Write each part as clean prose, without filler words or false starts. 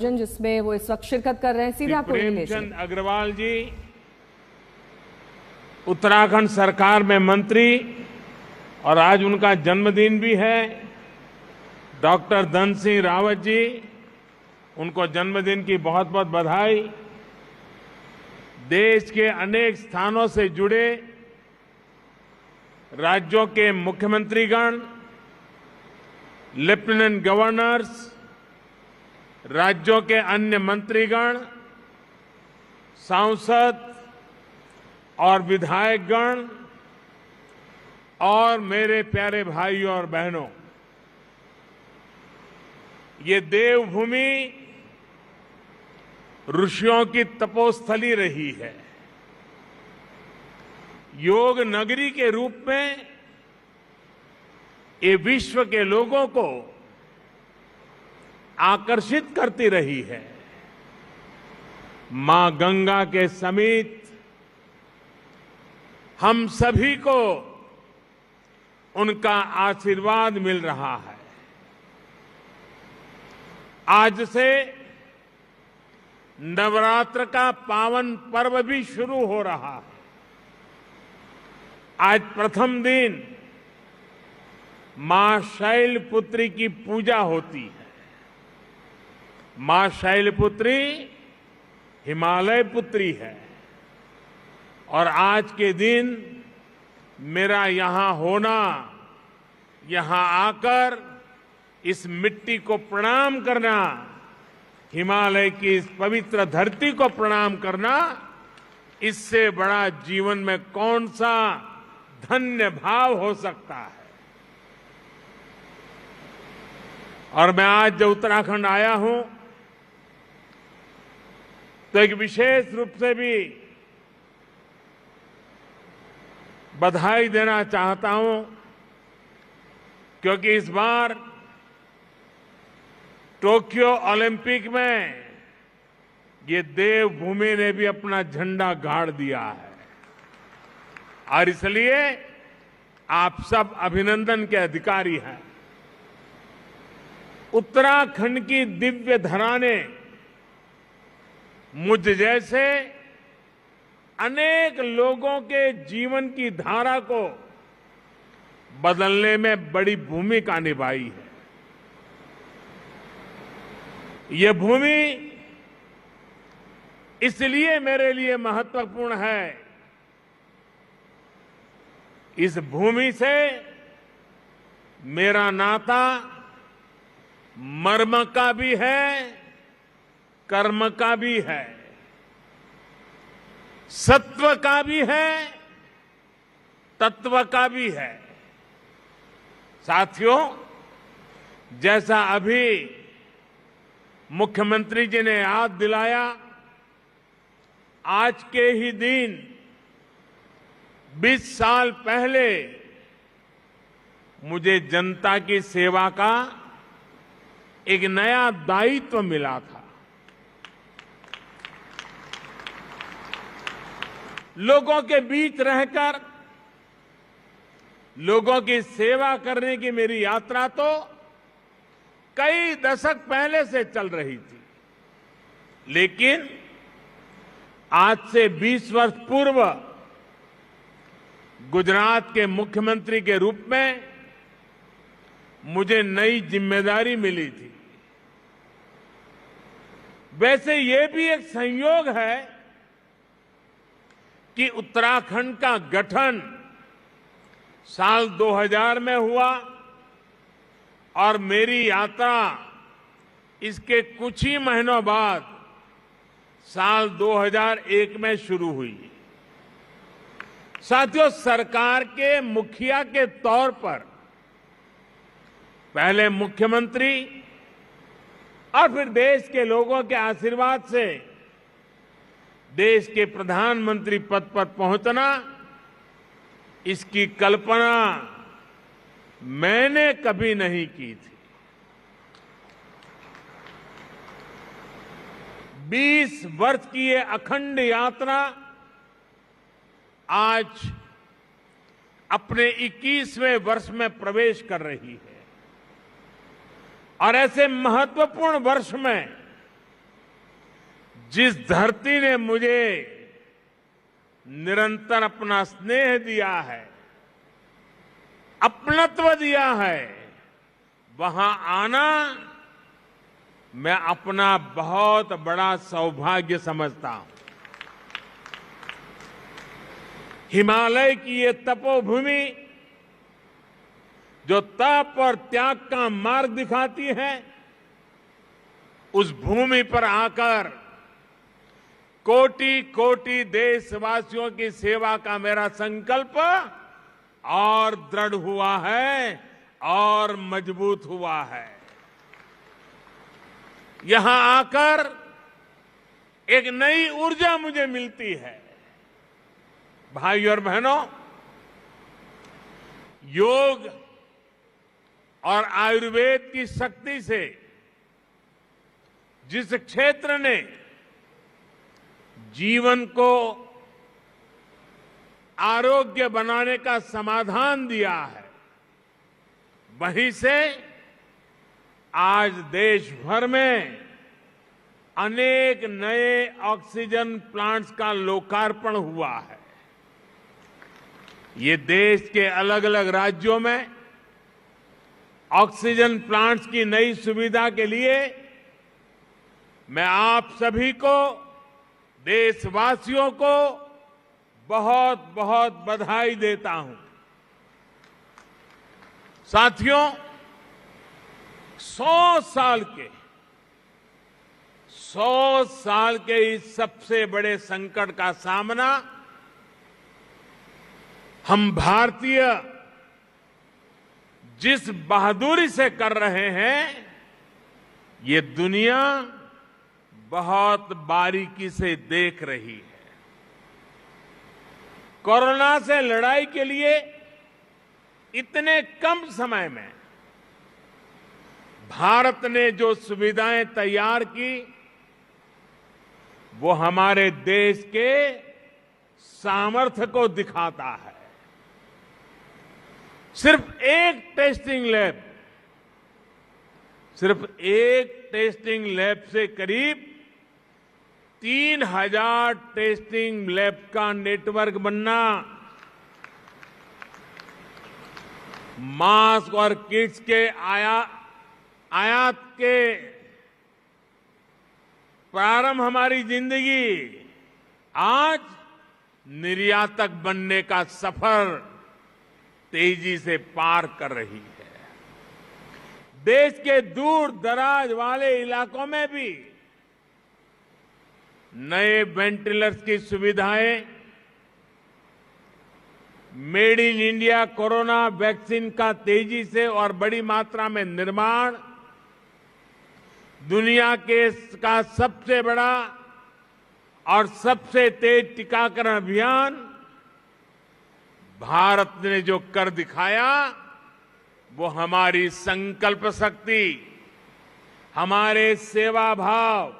जिसमें वो इस वक्त शिरकत कर रहे हैं। सीधे आपको प्रेमचंद अग्रवाल जी उत्तराखंड सरकार में मंत्री और आज उनका जन्मदिन भी है। डॉक्टर धन सिंह रावत जी, उनको जन्मदिन की बहुत बहुत बधाई। देश के अनेक स्थानों से जुड़े राज्यों के मुख्यमंत्रीगण, लेफ्टिनेंट गवर्नर्स, राज्यों के अन्य मंत्रीगण, सांसद और विधायकगण और मेरे प्यारे भाइयों और बहनों, ये देवभूमि ऋषियों की तपोस्थली रही है। योग नगरी के रूप में ये विश्व के लोगों को आकर्षित करती रही है। मां गंगा के समीप हम सभी को उनका आशीर्वाद मिल रहा है। आज से नवरात्र का पावन पर्व भी शुरू हो रहा है। आज प्रथम दिन मां शैलपुत्री की पूजा होती है। मां शैलपुत्री हिमालय पुत्री है और आज के दिन मेरा यहां होना, यहां आकर इस मिट्टी को प्रणाम करना, हिमालय की इस पवित्र धरती को प्रणाम करना, इससे बड़ा जीवन में कौन सा धन्य भाव हो सकता है। और मैं आज जब उत्तराखंड आया हूं तो एक विशेष रूप से भी बधाई देना चाहता हूं, क्योंकि इस बार टोक्यो ओलंपिक में ये देवभूमि ने भी अपना झंडा गाड़ दिया है और इसलिए आप सब अभिनंदन के अधिकारी हैं। उत्तराखंड की दिव्य धरा ने मुझ जैसे अनेक लोगों के जीवन की धारा को बदलने में बड़ी भूमिका निभाई है। यह भूमि इसलिए मेरे लिए महत्वपूर्ण है, इस भूमि से मेरा नाता मर्म का भी है, कर्म का भी है, सत्व का भी है, तत्व का भी है। साथियों, जैसा अभी मुख्यमंत्री जी ने याद दिलाया, आज के ही दिन 20 साल पहले मुझे जनता की सेवा का एक नया दायित्व मिला था। लोगों के बीच रहकर लोगों की सेवा करने की मेरी यात्रा तो कई दशक पहले से चल रही थी, लेकिन आज से 20 वर्ष पूर्व गुजरात के मुख्यमंत्री के रूप में मुझे नई जिम्मेदारी मिली थी। वैसे ये भी एक संयोग है कि उत्तराखंड का गठन साल 2000 में हुआ और मेरी यात्रा इसके कुछ ही महीनों बाद साल 2001 में शुरू हुई। साथियों, सरकार के मुखिया के तौर पर पहले मुख्यमंत्री और फिर देश के लोगों के आशीर्वाद से देश के प्रधानमंत्री पद पर पहुंचना, इसकी कल्पना मैंने कभी नहीं की थी। 20 वर्ष की ये अखंड यात्रा आज अपने 21वें वर्ष में प्रवेश कर रही है। और ऐसे महत्वपूर्ण वर्ष में जिस धरती ने मुझे निरंतर अपना स्नेह दिया है, अपनत्व दिया है, वहां आना मैं अपना बहुत बड़ा सौभाग्य समझता हूं। हिमालय की ये तपोभूमि जो तप और त्याग का मार्ग दिखाती है, उस भूमि पर आकर कोटि कोटि देशवासियों की सेवा का मेरा संकल्प और दृढ़ हुआ है और मजबूत हुआ है। यहां आकर एक नई ऊर्जा मुझे मिलती है। भाइयों और बहनों, योग और आयुर्वेद की शक्ति से जिस क्षेत्र ने जीवन को आरोग्य बनाने का समाधान दिया है, वहीं से आज देश भर में अनेक नए ऑक्सीजन प्लांट्स का लोकार्पण हुआ है। ये देश के अलग अलग राज्यों में ऑक्सीजन प्लांट्स की नई सुविधा के लिए मैं आप सभी को, देशवासियों को बहुत बहुत बधाई देता हूं। साथियों, 100 साल के इस सबसे बड़े संकट का सामना हम भारतीय जिस बहादुरी से कर रहे हैं, ये दुनिया बहुत बारीकी से देख रही है। कोरोना से लड़ाई के लिए इतने कम समय में भारत ने जो सुविधाएं तैयार की, वो हमारे देश के सामर्थ्य को दिखाता है। सिर्फ एक टेस्टिंग लैब से करीब 3000 टेस्टिंग लैब का नेटवर्क बनना, मास्क और किट्स के आयात के प्रारंभ, हमारी जिंदगी आज निर्यातक बनने का सफर तेजी से पार कर रही है। देश के दूर दराज वाले इलाकों में भी नए वेंटिलेटर्स की सुविधाएं, made in India corona vaccine का तेजी से और बड़ी मात्रा में निर्माण, दुनिया का सबसे बड़ा और सबसे तेज टीकाकरण अभियान, भारत ने जो कर दिखाया, वो हमारी संकल्प शक्ति, हमारे सेवा भाव,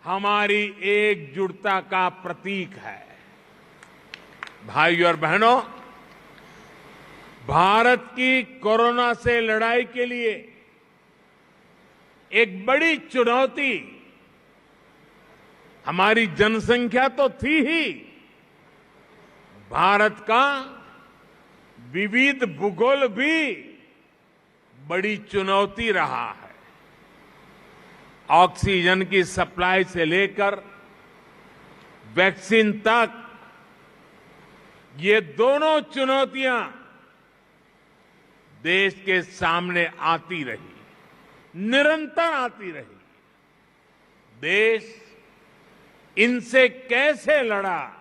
हमारी एकजुटता का प्रतीक है। भाइयों और बहनों, भारत की कोरोना से लड़ाई के लिए एक बड़ी चुनौती हमारी जनसंख्या तो थी ही, भारत का विविध भूगोल भी बड़ी चुनौती रहा है। ऑक्सीजन की सप्लाई से लेकर वैक्सीन तक ये दोनों चुनौतियां देश के सामने आती रही, निरंतर आती रही। देश इनसे कैसे लड़ा,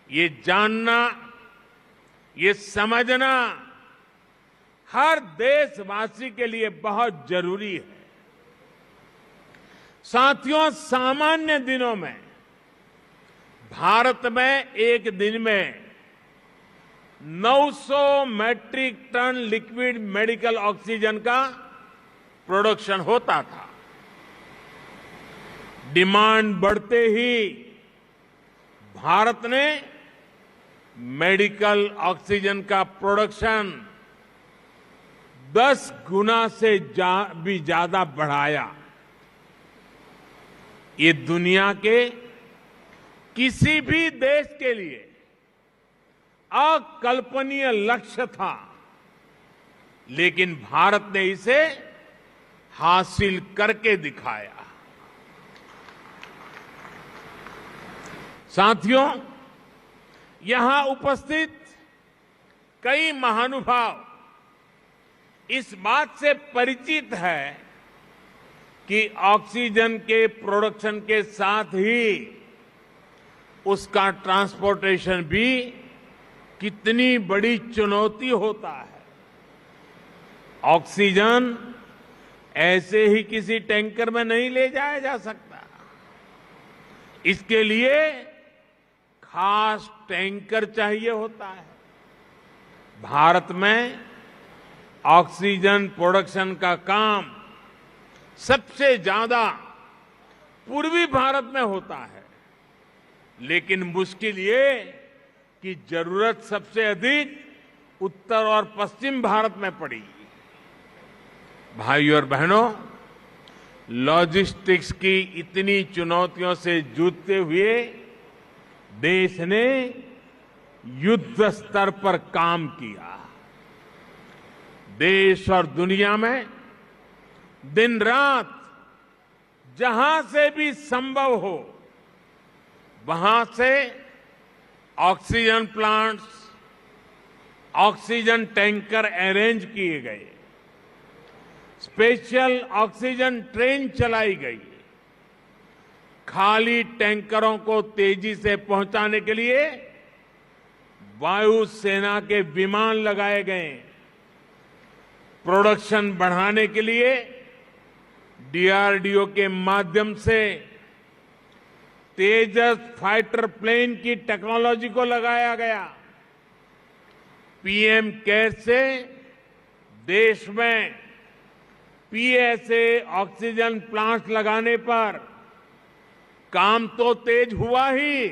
ये जानना, ये समझना हर देशवासी के लिए बहुत जरूरी है। साथियों, सामान्य दिनों में भारत में एक दिन में 900 metric ton liquid medical oxygen का प्रोडक्शन होता था। डिमांड बढ़ते ही भारत ने मेडिकल ऑक्सीजन का प्रोडक्शन 10 गुना से भी ज्यादा बढ़ाया। ये दुनिया के किसी भी देश के लिए अकल्पनीय लक्ष्य था, लेकिन भारत ने इसे हासिल करके दिखाया। साथियों, यहां उपस्थित कई महानुभाव इस बात से परिचित है कि ऑक्सीजन के प्रोडक्शन के साथ ही उसका ट्रांसपोर्टेशन भी कितनी बड़ी चुनौती होता है। ऑक्सीजन ऐसे ही किसी टैंकर में नहीं ले जाया जा सकता। इसके लिए खास टैंकर चाहिए होता है। भारत में ऑक्सीजन प्रोडक्शन का काम सबसे ज्यादा पूर्वी भारत में होता है, लेकिन मुश्किल ये कि जरूरत सबसे अधिक उत्तर और पश्चिम भारत में पड़ी। भाइयों और बहनों, लॉजिस्टिक्स की इतनी चुनौतियों से जूझते हुए देश ने युद्ध स्तर पर काम किया। देश और दुनिया में दिन रात जहां से भी संभव हो वहां से oxygen plants, oxygen tanker arrange किए गए, स्पेशल ऑक्सीजन ट्रेन चलाई गई, खाली टैंकरों को तेजी से पहुंचाने के लिए वायुसेना के विमान लगाए गए, प्रोडक्शन बढ़ाने के लिए डीआरडीओ के माध्यम से तेजस फाइटर प्लेन की टेक्नोलॉजी को लगाया गया। पीएम केयर से देश में पीएसए ऑक्सीजन प्लांट लगाने पर काम तो तेज हुआ ही,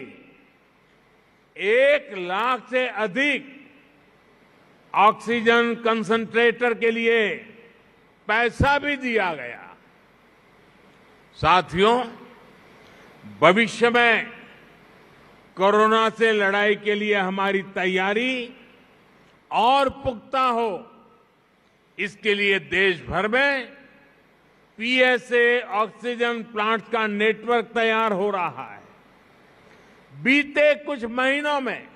1 लाख से अधिक ऑक्सीजन कंसंट्रेटर के लिए पैसा भी दिया गया। साथियों, भविष्य में कोरोना से लड़ाई के लिए हमारी तैयारी और पुख्ता हो, इसके लिए देश भर में पीएसए ऑक्सीजन प्लांट का नेटवर्क तैयार हो रहा है। बीते कुछ महीनों में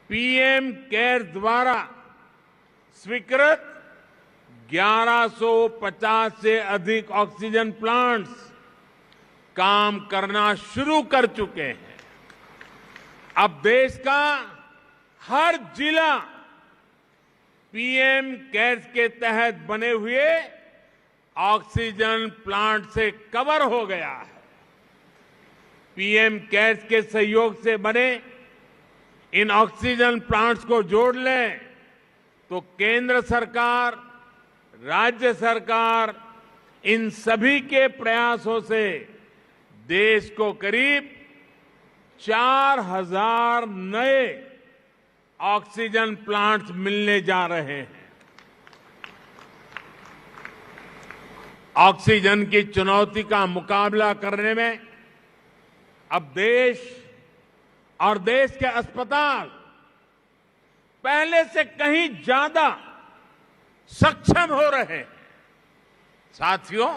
पीएम केयर द्वारा स्वीकृत 1150 से अधिक ऑक्सीजन प्लांट्स काम करना शुरू कर चुके हैं। अब देश का हर जिला पीएम केयर्स के तहत बने हुए ऑक्सीजन प्लांट से कवर हो गया है। पीएम केयर्स के सहयोग से बने इन ऑक्सीजन प्लांट्स को जोड़ लें तो केंद्र सरकार, राज्य सरकार, इन सभी के प्रयासों से देश को करीब 4000 नए ऑक्सीजन प्लांट्स मिलने जा रहे हैं। ऑक्सीजन की चुनौती का मुकाबला करने में अब देश और देश के अस्पताल पहले से कहीं ज्यादा सक्षम हो रहे हैं। साथियों,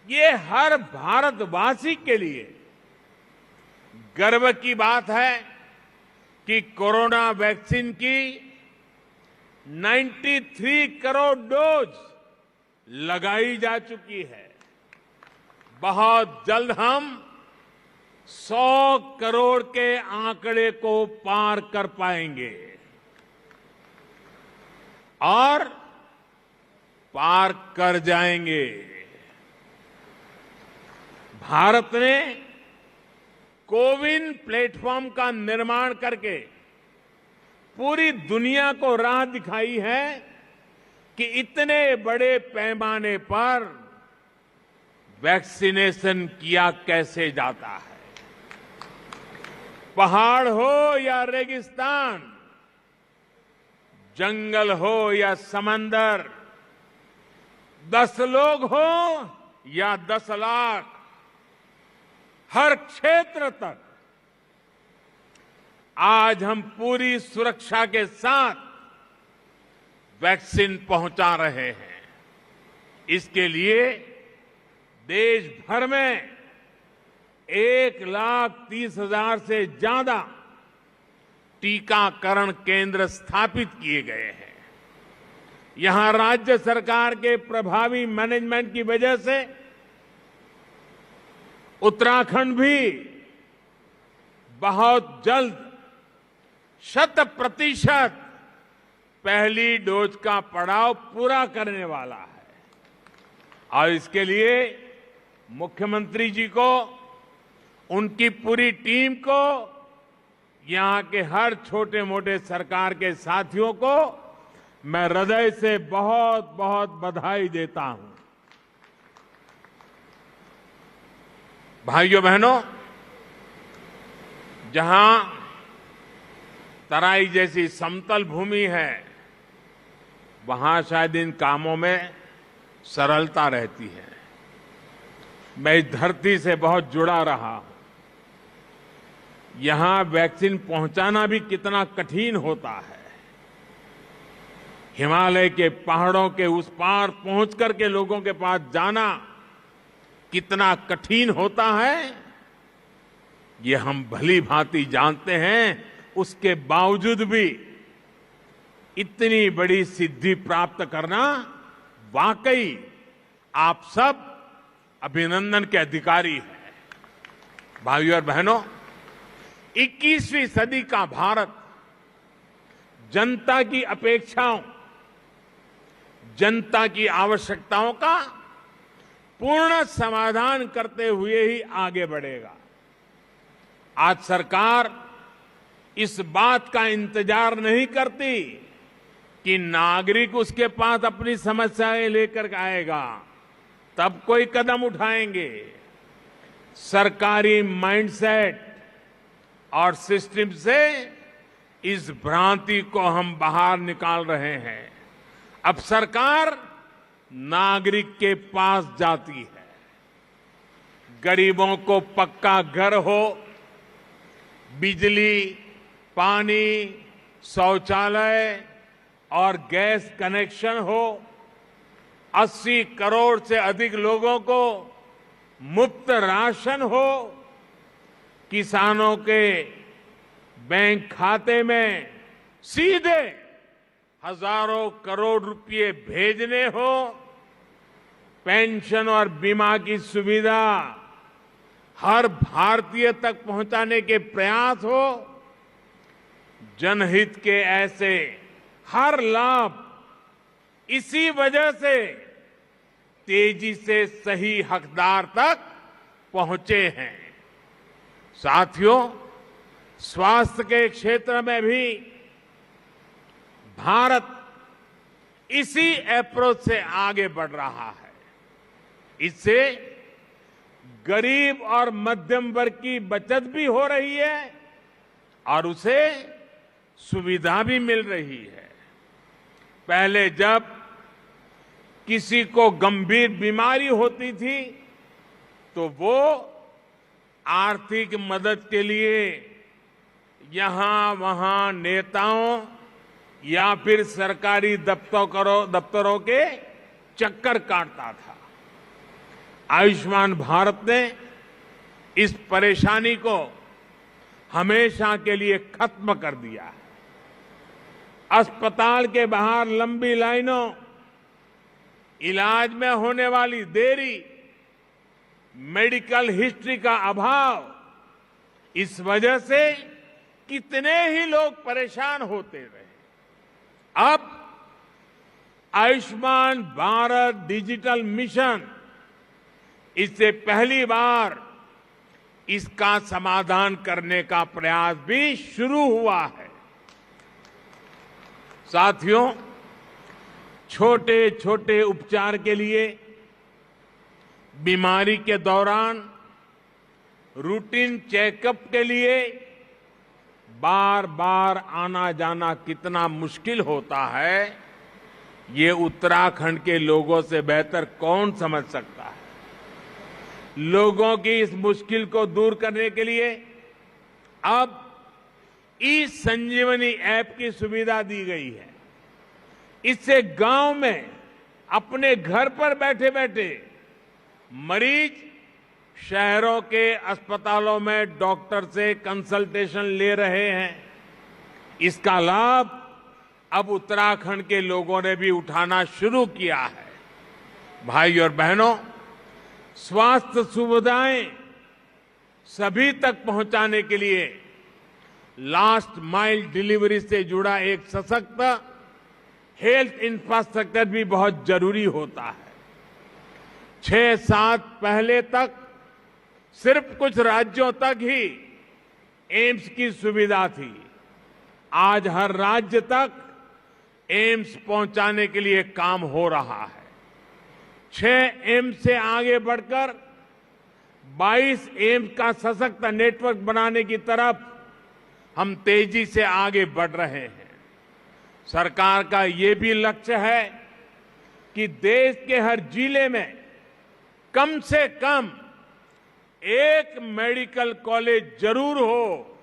ये हर भारतवासी के लिए गर्व की बात है कि कोरोना वैक्सीन की 93 करोड़ डोज लगाई जा चुकी है। बहुत जल्द हम 100 करोड़ के आंकड़े को पार कर पाएंगे और पार कर जाएंगे। भारत ने कोविन प्लेटफॉर्म का निर्माण करके पूरी दुनिया को राह दिखाई है कि इतने बड़े पैमाने पर वैक्सीनेशन किया कैसे जाता है। पहाड़ हो या रेगिस्तान, जंगल हो या समंदर, 10 लोग हो या 10 लाख, हर क्षेत्र तक आज हम पूरी सुरक्षा के साथ वैक्सीन पहुंचा रहे हैं। इसके लिए देश भर में 1,30,000 से ज्यादा टीकाकरण केंद्र स्थापित किए गए हैं। यहां राज्य सरकार के प्रभावी मैनेजमेंट की वजह से उत्तराखंड भी बहुत जल्द 100% पहली डोज का पड़ाव पूरा करने वाला है। और इसके लिए मुख्यमंत्री जी को, उनकी पूरी टीम को, यहां के हर छोटे मोटे सरकार के साथियों को मैं हृदय से बहुत बहुत बधाई देता हूं। भाइयों बहनों, जहां तराई जैसी समतल भूमि है, वहां शायद इन कामों में सरलता रहती है। मैं इस धरती से बहुत जुड़ा रहा हूं। यहां वैक्सीन पहुंचाना भी कितना कठिन होता है। हिमालय के पहाड़ों के उस पार पहुंच करके लोगों के पास जाना कितना कठिन होता है, ये हम भली भांति जानते हैं। उसके बावजूद भी इतनी बड़ी सिद्धि प्राप्त करना वाकई आप सब अभिनंदन के अधिकारी हैं। भाइयों और बहनों, 21वीं सदी का भारत जनता की अपेक्षाओं, जनता की आवश्यकताओं का पूर्ण समाधान करते हुए ही आगे बढ़ेगा। आज सरकार इस बात का इंतजार नहीं करती कि नागरिक उसके पास अपनी समस्याएं लेकर आएगा तब कोई कदम उठाएंगे। सरकारी माइंडसेट और सिस्टम से इस भ्रांति को हम बाहर निकाल रहे हैं। अब सरकार नागरिक के पास जाती है। गरीबों को पक्का घर हो, बिजली, पानी, शौचालय और गैस कनेक्शन हो, 80 करोड़ से अधिक लोगों को मुफ्त राशन हो, किसानों के बैंक खाते में सीधे हजारों करोड़ रुपए भेजने हो, पेंशन और बीमा की सुविधा हर भारतीय तक पहुंचाने के प्रयास हो, जनहित के ऐसे हर लाभ इसी वजह से तेजी से सही हकदार तक पहुंचे हैं। साथियों, स्वास्थ्य के क्षेत्र में भी भारत इसी अप्रोच से आगे बढ़ रहा है। इससे गरीब और मध्यम वर्ग की बचत भी हो रही है और उसे सुविधा भी मिल रही है। पहले जब किसी को गंभीर बीमारी होती थी तो वो आर्थिक मदद के लिए यहां वहां नेताओं या फिर सरकारी दफ्तरों के चक्कर काटता था। आयुष्मान भारत ने इस परेशानी को हमेशा के लिए खत्म कर दिया है। अस्पताल के बाहर लंबी लाइनों, इलाज में होने वाली देरी, मेडिकल हिस्ट्री का अभाव, इस वजह से कितने ही लोग परेशान होते रहे। अब आयुष्मान भारत डिजिटल मिशन, इससे पहली बार इसका समाधान करने का प्रयास भी शुरू हुआ है। साथियों, छोटे छोटे उपचार के लिए बीमारी के दौरान रूटीन चेकअप के लिए बार बार आना जाना कितना मुश्किल होता है, ये उत्तराखंड के लोगों से बेहतर कौन समझ सकता है। लोगों की इस मुश्किल को दूर करने के लिए अब ई संजीवनी ऐप की सुविधा दी गई है। इससे गांव में अपने घर पर बैठे बैठे मरीज शहरों के अस्पतालों में डॉक्टर से कंसल्टेशन ले रहे हैं। इसका लाभ अब उत्तराखंड के लोगों ने भी उठाना शुरू किया है। भाई और बहनों, स्वास्थ्य सुविधाएं सभी तक पहुंचाने के लिए लास्ट माइल डिलीवरी से जुड़ा एक सशक्त हेल्थ इंफ्रास्ट्रक्चर भी बहुत जरूरी होता है। 6-7 पहले तक सिर्फ कुछ राज्यों तक ही एम्स की सुविधा थी। आज हर राज्य तक एम्स पहुंचाने के लिए काम हो रहा है। 6 एम्स से आगे बढ़कर 22 एम्स का सशक्त नेटवर्क बनाने की तरफ हम तेजी से आगे बढ़ रहे हैं। सरकार का ये भी लक्ष्य है कि देश के हर जिले में कम से कम एक मेडिकल कॉलेज जरूर हो।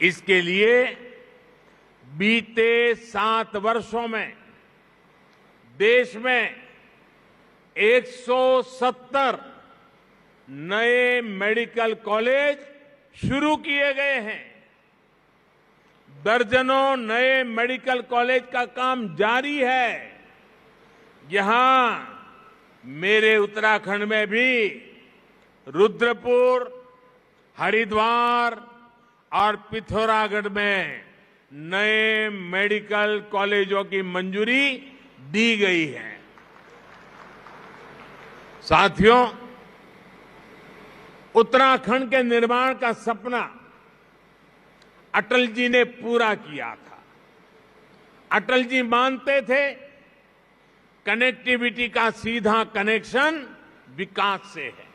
इसके लिए बीते 7 वर्षों में देश में 170 नए मेडिकल कॉलेज शुरू किए गए हैं। दर्जनों नए मेडिकल कॉलेज का काम जारी है। यहां मेरे उत्तराखंड में भी रुद्रपुर, हरिद्वार और पिथौरागढ़ में नए मेडिकल कॉलेजों की मंजूरी दी गई है। साथियों, उत्तराखंड के निर्माण का सपना अटल जी ने पूरा किया था। अटल जी मानते थे कनेक्टिविटी का सीधा कनेक्शन विकास से है।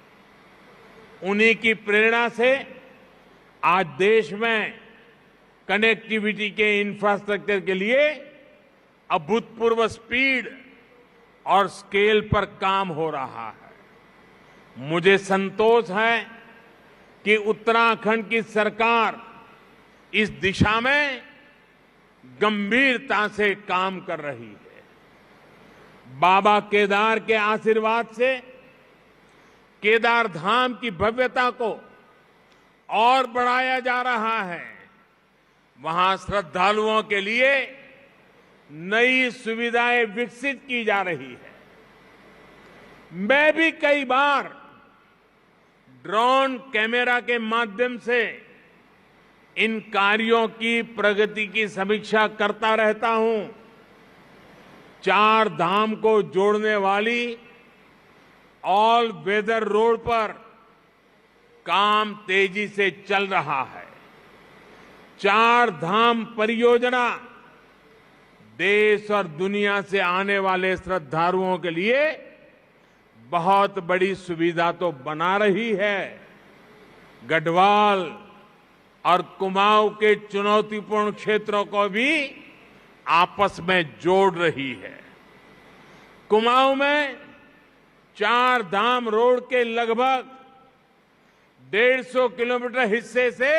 उन्हीं की प्रेरणा से आज देश में कनेक्टिविटी के इंफ्रास्ट्रक्चर के लिए अभूतपूर्व स्पीड और स्केल पर काम हो रहा है। मुझे संतोष है कि उत्तराखंड की सरकार इस दिशा में गंभीरता से काम कर रही है। बाबा केदार के आशीर्वाद से केदार धाम की भव्यता को और बढ़ाया जा रहा है। वहां श्रद्धालुओं के लिए नई सुविधाएं विकसित की जा रही है। मैं भी कई बार ड्रोन कैमरा के माध्यम से इन कार्यों की प्रगति की समीक्षा करता रहता हूं। 4 धाम को जोड़ने वाली ऑल वेदर रोड पर काम तेजी से चल रहा है। 4 धाम परियोजना देश और दुनिया से आने वाले श्रद्धालुओं के लिए बहुत बड़ी सुविधा तो बना रही है, गढ़वाल और कुमाऊं के चुनौतीपूर्ण क्षेत्रों को भी आपस में जोड़ रही है। कुमाऊं में 4 धाम रोड के लगभग 150 किलोमीटर हिस्से से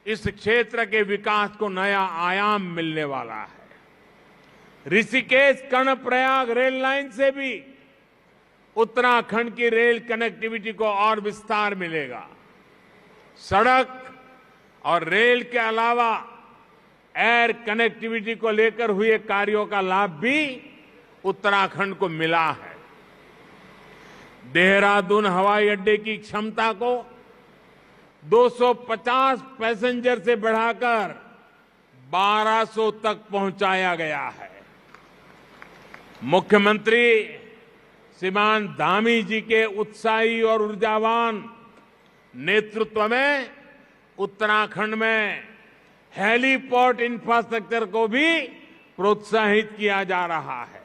इस क्षेत्र के विकास को नया आयाम मिलने वाला है। ऋषिकेश कर्णप्रयाग रेल लाइन से भी उत्तराखंड की रेल कनेक्टिविटी को और विस्तार मिलेगा। सड़क और रेल के अलावा एयर कनेक्टिविटी को लेकर हुए कार्यों का लाभ भी उत्तराखंड को मिला है। देहरादून हवाई अड्डे की क्षमता को 250 पैसेंजर से बढ़ाकर 1200 तक पहुंचाया गया है। मुख्यमंत्री श्रीमान धामी जी के उत्साही और ऊर्जावान नेतृत्व में उत्तराखंड में हेलीपोर्ट इंफ्रास्ट्रक्चर को भी प्रोत्साहित किया जा रहा है।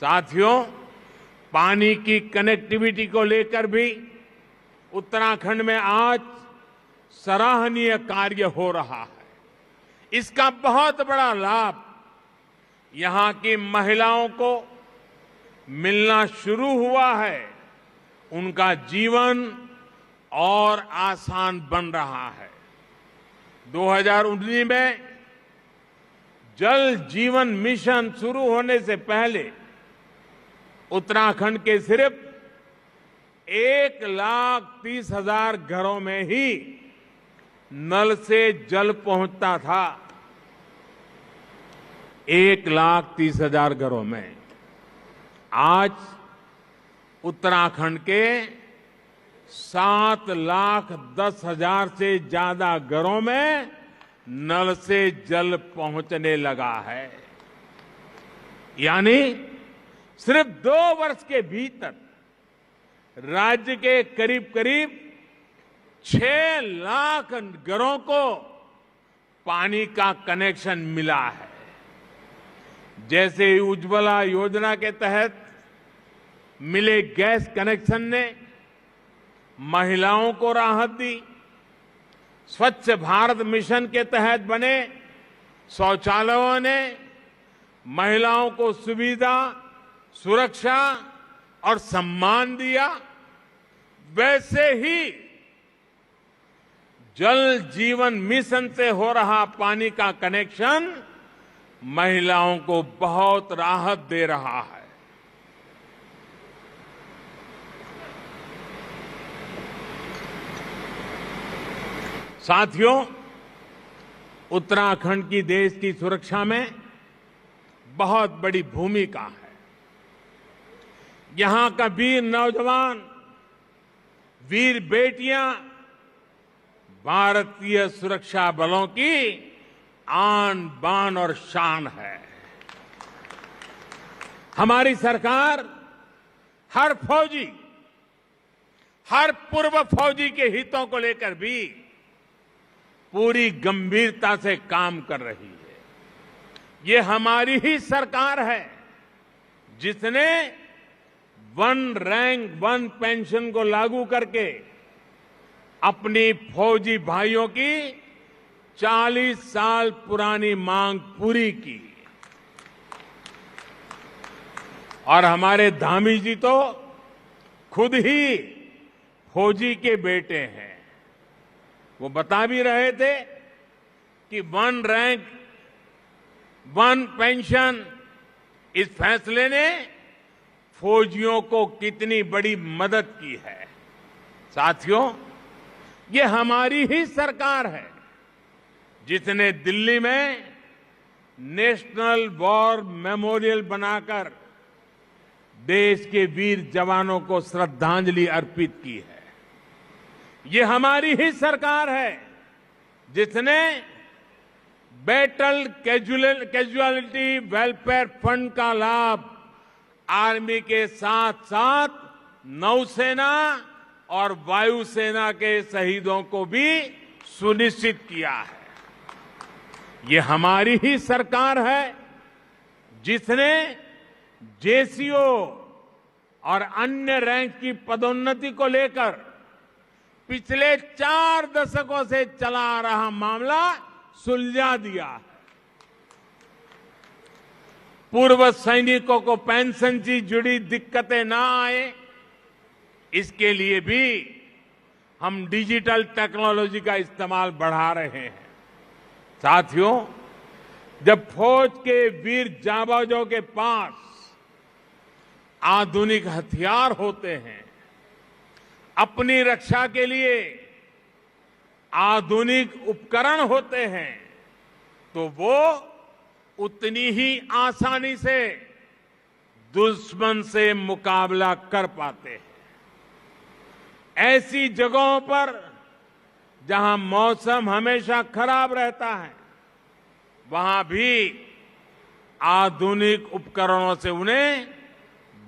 साथियों, पानी की कनेक्टिविटी को लेकर भी उत्तराखंड में आज सराहनीय कार्य हो रहा है। इसका बहुत बड़ा लाभ यहां की महिलाओं को मिलना शुरू हुआ है, उनका जीवन और आसान बन रहा है। 2019 में जल जीवन मिशन शुरू होने से पहले उत्तराखंड के सिर्फ 1,30,000 घरों में ही नल से जल पहुंचता था। 1,30,000 घरों में। आज उत्तराखंड के 7,10,000 से ज्यादा घरों में नल से जल पहुंचने लगा है। यानी सिर्फ 2 वर्ष के भीतर राज्य के करीब करीब 6 लाख घरों को पानी का कनेक्शन मिला है। जैसे उज्ज्वला योजना के तहत मिले गैस कनेक्शन ने महिलाओं को राहत दी, स्वच्छ भारत मिशन के तहत बने शौचालयों ने महिलाओं को सुविधा, सुरक्षा और सम्मान दिया, वैसे ही जल जीवन मिशन से हो रहा पानी का कनेक्शन महिलाओं को बहुत राहत दे रहा है। साथियों, उत्तराखंड की देश की सुरक्षा में बहुत बड़ी भूमिका है। यहां का वीर नौजवान, वीर बेटियां भारतीय सुरक्षा बलों की आन बान और शान है। हमारी सरकार हर फौजी, हर पूर्व फौजी के हितों को लेकर भी पूरी गंभीरता से काम कर रही है। ये हमारी ही सरकार है जिसने 1 रैंक 1 पेंशन को लागू करके अपनी फौजी भाइयों की 40 साल पुरानी मांग पूरी की। और हमारे धामी जी तो खुद ही फौजी के बेटे हैं। वो बता भी रहे थे कि 1 रैंक 1 पेंशन, इस फैसले ने फौजियों को कितनी बड़ी मदद की है। साथियों, ये हमारी ही सरकार है जिसने दिल्ली में नेशनल वॉर मेमोरियल बनाकर देश के वीर जवानों को श्रद्धांजलि अर्पित की है। ये हमारी ही सरकार है जिसने बैटल कैजुअलिटी वेलफेयर फंड का लाभ आर्मी के साथ साथ नौसेना और वायुसेना के शहीदों को भी सुनिश्चित किया है। ये हमारी ही सरकार है जिसने जेसीओ और अन्य रैंक की पदोन्नति को लेकर पिछले 4 दशकों से चला आ रहा मामला सुलझा दिया है। पूर्व सैनिकों को पेंशन से जुड़ी दिक्कतें ना आए, इसके लिए भी हम डिजिटल टेक्नोलॉजी का इस्तेमाल बढ़ा रहे हैं। साथियों, जब फौज के वीर जाबाजों के पास आधुनिक हथियार होते हैं, अपनी रक्षा के लिए आधुनिक उपकरण होते हैं, तो वो उतनी ही आसानी से दुश्मन से मुकाबला कर पाते हैं। ऐसी जगहों पर जहां मौसम हमेशा खराब रहता है, वहां भी आधुनिक उपकरणों से उन्हें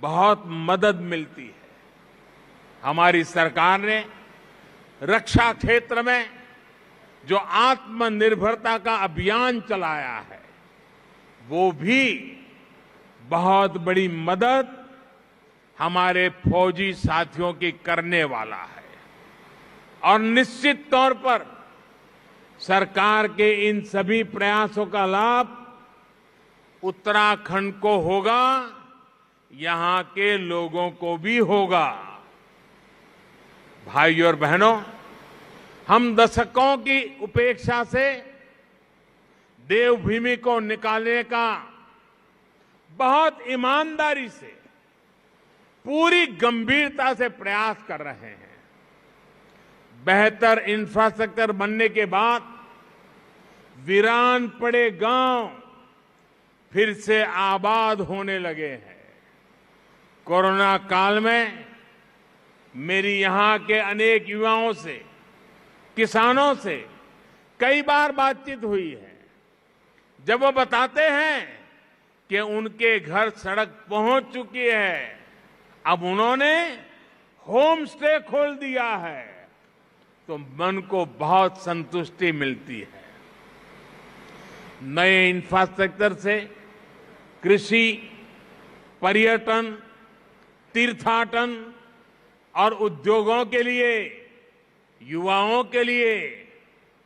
बहुत मदद मिलती है। हमारी सरकार ने रक्षा क्षेत्र में जो आत्मनिर्भरता का अभियान चलाया है, वो भी बहुत बड़ी मदद हमारे फौजी साथियों की करने वाला है। और निश्चित तौर पर सरकार के इन सभी प्रयासों का लाभ उत्तराखंड को होगा, यहां के लोगों को भी होगा। भाइयों और बहनों, हम दशकों की उपेक्षा से देवभूमि को निकालने का बहुत ईमानदारी से, पूरी गंभीरता से प्रयास कर रहे हैं। बेहतर इंफ्रास्ट्रक्चर बनने के बाद वीरान पड़े गांव फिर से आबाद होने लगे हैं। कोरोना काल में मेरी यहां के अनेक युवाओं से, किसानों से कई बार बातचीत हुई है। जब वो बताते हैं कि उनके घर सड़क पहुंच चुकी है, अब उन्होंने होम स्टे खोल दिया है, तो मन को बहुत संतुष्टि मिलती है। नए इंफ्रास्ट्रक्चर से कृषि, पर्यटन, तीर्थाटन और उद्योगों के लिए, युवाओं के लिए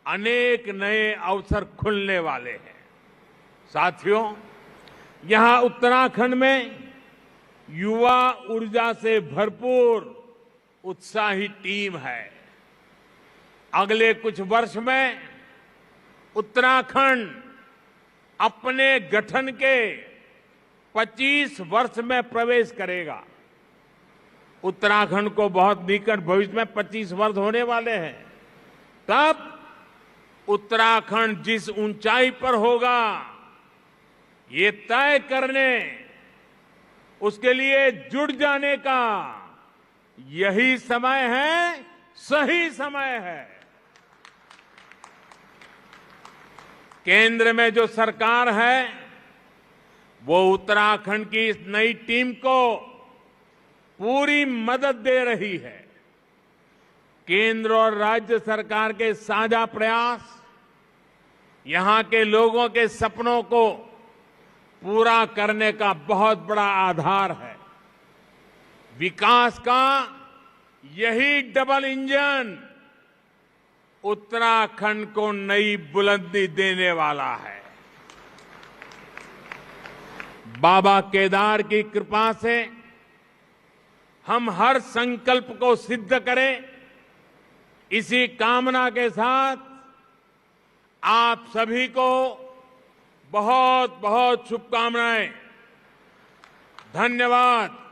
अनेक नए अवसर खुलने वाले हैं। साथियों, यहां उत्तराखंड में युवा ऊर्जा से भरपूर उत्साही टीम है। अगले कुछ वर्ष में उत्तराखंड अपने गठन के 25 वर्ष में प्रवेश करेगा। उत्तराखंड को बहुत निकट भविष्य में 25 वर्ष होने वाले हैं। तब उत्तराखंड जिस ऊंचाई पर होगा, ये तय करने, उसके लिए जुट जाने का यही समय है, सही समय है। केंद्र में जो सरकार है, वो उत्तराखंड की इस नई टीम को पूरी मदद दे रही है। केंद्र और राज्य सरकार के साझा प्रयास यहां के लोगों के सपनों को पूरा करने का बहुत बड़ा आधार है। विकास का यही डबल इंजन उत्तराखंड को नई बुलंदी देने वाला है। बाबा केदार की कृपा से हम हर संकल्प को सिद्ध करें, इसी कामना के साथ आप सभी को बहुत बहुत शुभकामनाएं। धन्यवाद।